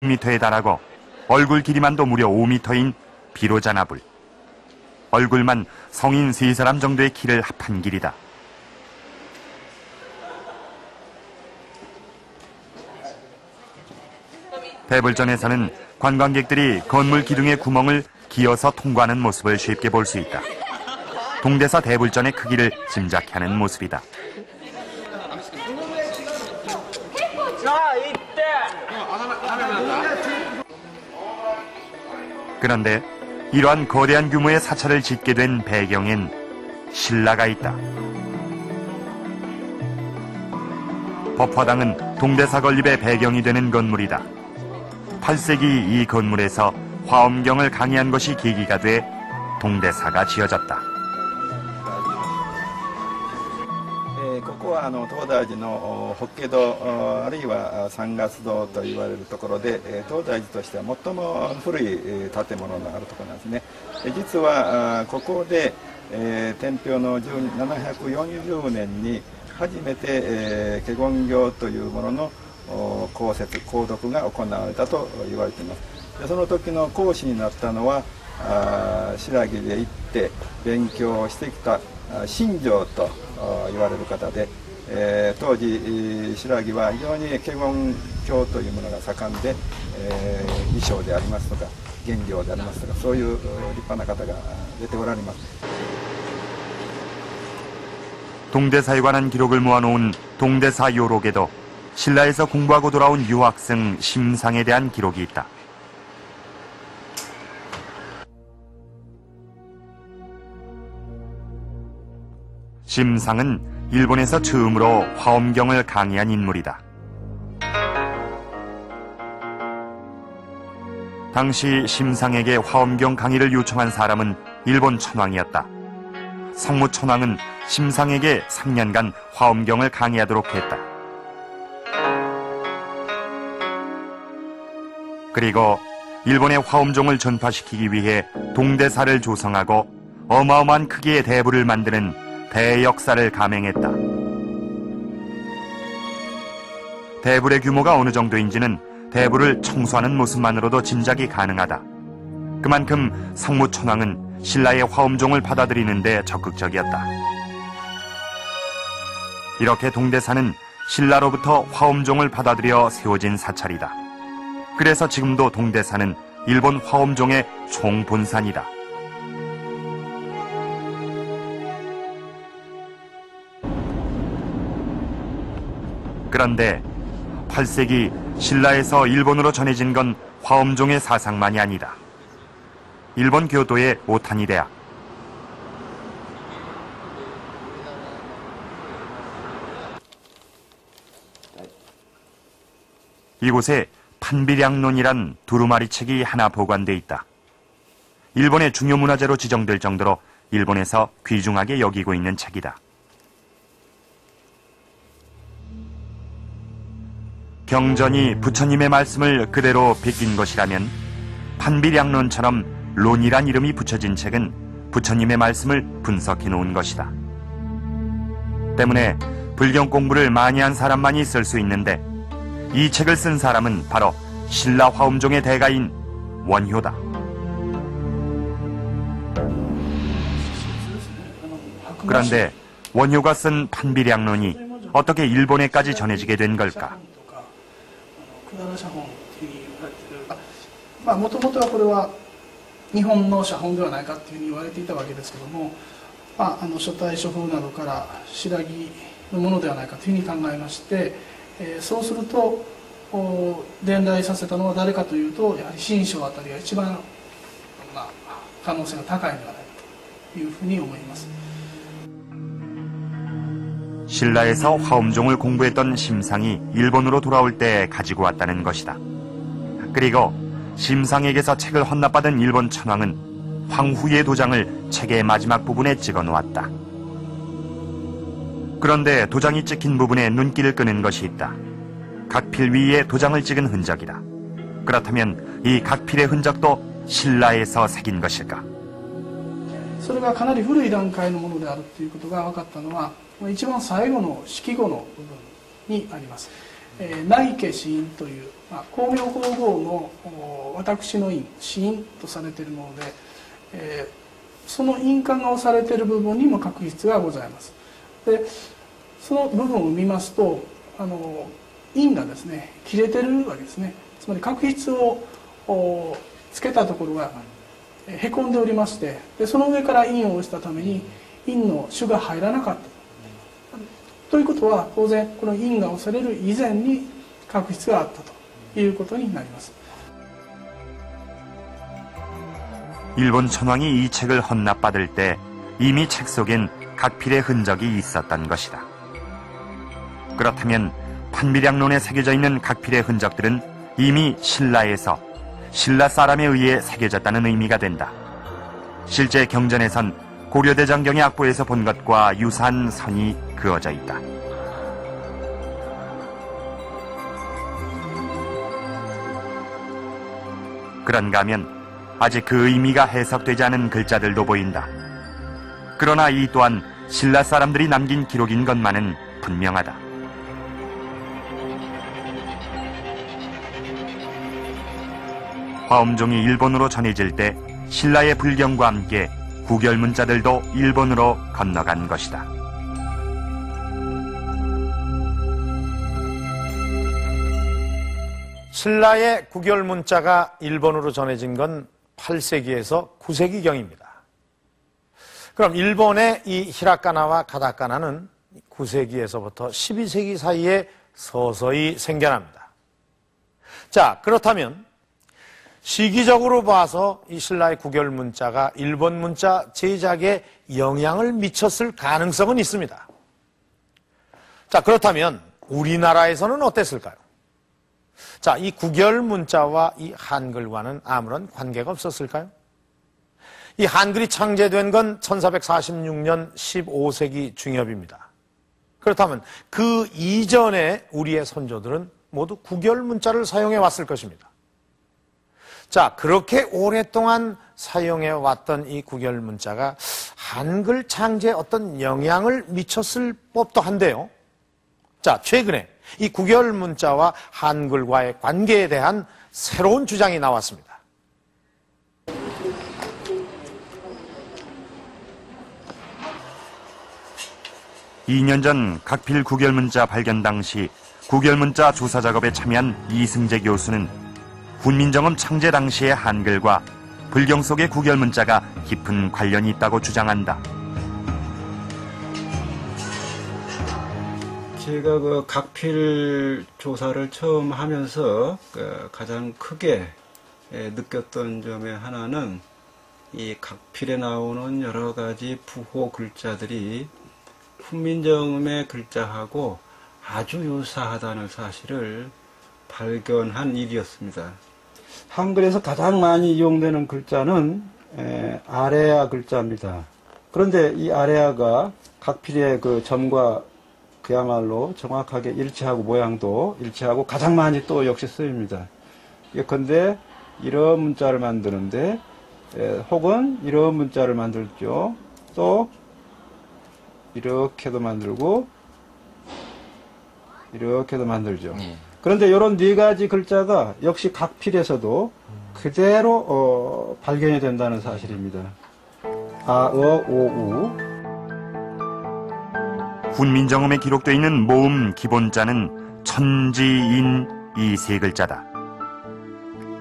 5m에 달하고 얼굴 길이만도 무려 5m인 비로자나불. 얼굴만 성인 3사람 정도의 키를 합한 길이다. 대불전에서는 관광객들이 건물 기둥의 구멍을 기어서 통과하는 모습을 쉽게 볼 수 있다. 동대사 대불전의 크기를 짐작케 하는 모습이다. 그런데 이러한 거대한 규모의 사찰을 짓게 된 배경엔 신라가 있다. 법화당은 동대사 건립의 배경이 되는 건물이다. 8세기 이 건물에서 화엄경을 강의한 것이 계기가 돼 동대사가 지어졌다. ここは東大寺の法華堂あるいは三月堂と言われるところで東大寺としては最も古い建物のあるところなんですね。実はここで天平の740年に初めて華厳経というものの講説講読が行われたと言われています。でその時の講師になったのは新羅で行って勉強をしてきた新庄と言われる方で、当時新羅は非常に華厳経というものが盛んで、衣装でありますとか原料でありますとかそういう立派な方が出ておられます。 동대사에 관한 기록을 모아놓은 동대사 요록에도 신라에서 공부하고 돌아온 유학생 심상에 대한 기록이 있다. 심상은 일본에서 처음으로 화엄경을 강의한 인물이다. 당시 심상에게 화엄경 강의를 요청한 사람은 일본 천황이었다. 성무 천황은 심상에게 3년간 화엄경을 강의하도록 했다. 그리고 일본의 화엄종을 전파시키기 위해 동대사를 조성하고 어마어마한 크기의 대불을 만드는 대역사를 감행했다. 대불의 규모가 어느 정도인지는 대불을 청소하는 모습만으로도 짐작이 가능하다. 그만큼 성무 천황은 신라의 화엄종을 받아들이는 데 적극적이었다. 이렇게 동대사는 신라로부터 화엄종을 받아들여 세워진 사찰이다. 그래서 지금도 동대사는 일본 화엄종의 총본산이다. 그런데 8세기 신라에서 일본으로 전해진 건 화엄종의 사상만이 아니다. 일본 교도의 오타니 대학. 이곳에 판비량론이란 두루마리 책이 하나 보관돼 있다. 일본의 중요 문화재로 지정될 정도로 일본에서 귀중하게 여기고 있는 책이다. 경전이 부처님의 말씀을 그대로 베낀 것이라면 판비량론처럼 론이란 이름이 붙여진 책은 부처님의 말씀을 분석해 놓은 것이다. 때문에 불경 공부를 많이 한 사람만이 쓸 수 있는데 이 책을 쓴 사람은 바로 신라 화엄종의 대가인 원효다. 그런데 원효가 쓴 판비량론이 어떻게 일본에까지 전해지게 된 걸까? もともとはこれは日本の写本ではないかというふうに言われていたわけですけども、書体書風などから新羅のものではないかというふうに考えまして、そうすると伝来させたのは誰かというとやはり新書あたりが一番、可能性が高いのではないかというふうに思います。 신라에서 화엄종을 공부했던 심상이 일본으로 돌아올 때 가지고 왔다는 것이다. 그리고 심상에게서 책을 헌납받은 일본 천황은 황후의 도장을 책의 마지막 부분에 찍어 놓았다. 그런데 도장이 찍힌 부분에 눈길을 끄는 것이 있다. 각필 위에 도장을 찍은 흔적이다. 그렇다면 이 각필의 흔적도 신라에서 새긴 것일까? それがかなり古い段階のものであるということが分かったのは一番最後の式後の部分にあります。内家子印という、光明皇后の私の印子印とされているもので、その印鑑が押されている部分にも確筆がございます。でその部分を見ますと印がですね切れてるわけですね。つまり確筆をつけたところがへこんでおりまして、でその上から印を押したために印の種が入らなかった。ということは当然この印が押される以前に確筆があったということになります。 일본 천황이 이 책을 헌납받을 때 이미 책 속엔 각필의 흔적이 있었던 것이다. 그렇다면 판비량론에 새겨져 있는 각필의 흔적들은 이미 신라에서 신라 사람에 의해 새겨졌다는 의미가 된다. 실제 경전에선 고려대장경의 악보에서 본 것과 유사한 선이 그어져 있다. 그런가 하면 아직 그 의미가 해석되지 않은 글자들도 보인다. 그러나 이 또한 신라 사람들이 남긴 기록인 것만은 분명하다. 화엄종이 일본으로 전해질 때 신라의 불경과 함께 구결 문자들도 일본으로 건너간 것이다. 신라의 구결 문자가 일본으로 전해진 건 8세기에서 9세기경입니다. 그럼 일본의 이 히라가나와 가다카나는 9세기에서부터 12세기 사이에 서서히 생겨납니다. 자, 그렇다면 시기적으로 봐서 이 신라의 구결 문자가 일본 문자 제작에 영향을 미쳤을 가능성은 있습니다. 자, 그렇다면 우리나라에서는 어땠을까요? 자, 이 구결 문자와 이 한글과는 아무런 관계가 없었을까요? 이 한글이 창제된 건 1446년 15세기 중엽입니다. 그렇다면 그 이전에 우리의 선조들은 모두 구결 문자를 사용해 왔을 것입니다. 자, 그렇게 오랫동안 사용해 왔던 이 구결 문자가 한글 창제에 어떤 영향을 미쳤을 법도 한데요. 자, 최근에 이 구결 문자와 한글과의 관계에 대한 새로운 주장이 나왔습니다. (2년) 전 각필 구결문자 발견 당시 구결문자 조사 작업에 참여한 이승재 교수는 훈민정음 창제 당시의 한글과 불경 속의 구결문자가 깊은 관련이 있다고 주장한다. 제가 그 각필 조사를 처음 하면서 가장 크게 느꼈던 점의 하나는 이 각필에 나오는 여러 가지 부호 글자들이 훈민정음의 글자하고 아주 유사하다는 사실을 발견한 일이었습니다. 한글에서 가장 많이 이용되는 글자는 아레아 글자입니다. 그런데 이 아레아가 각필의 그 점과 그야말로 정확하게 일치하고 모양도 일치하고 가장 많이 또 역시 쓰입니다. 예컨대 이런 문자를 만드는데 혹은 이런 문자를 만들죠. 또 이렇게도 만들고 이렇게도 만들죠. 그런데 이런 네 가지 글자가 역시 각필에서도 그대로 발견이 된다는 사실입니다. 아, 어, 오, 우. 훈민정음에 기록되어 있는 모음 기본자는 천지인 이 세 글자다.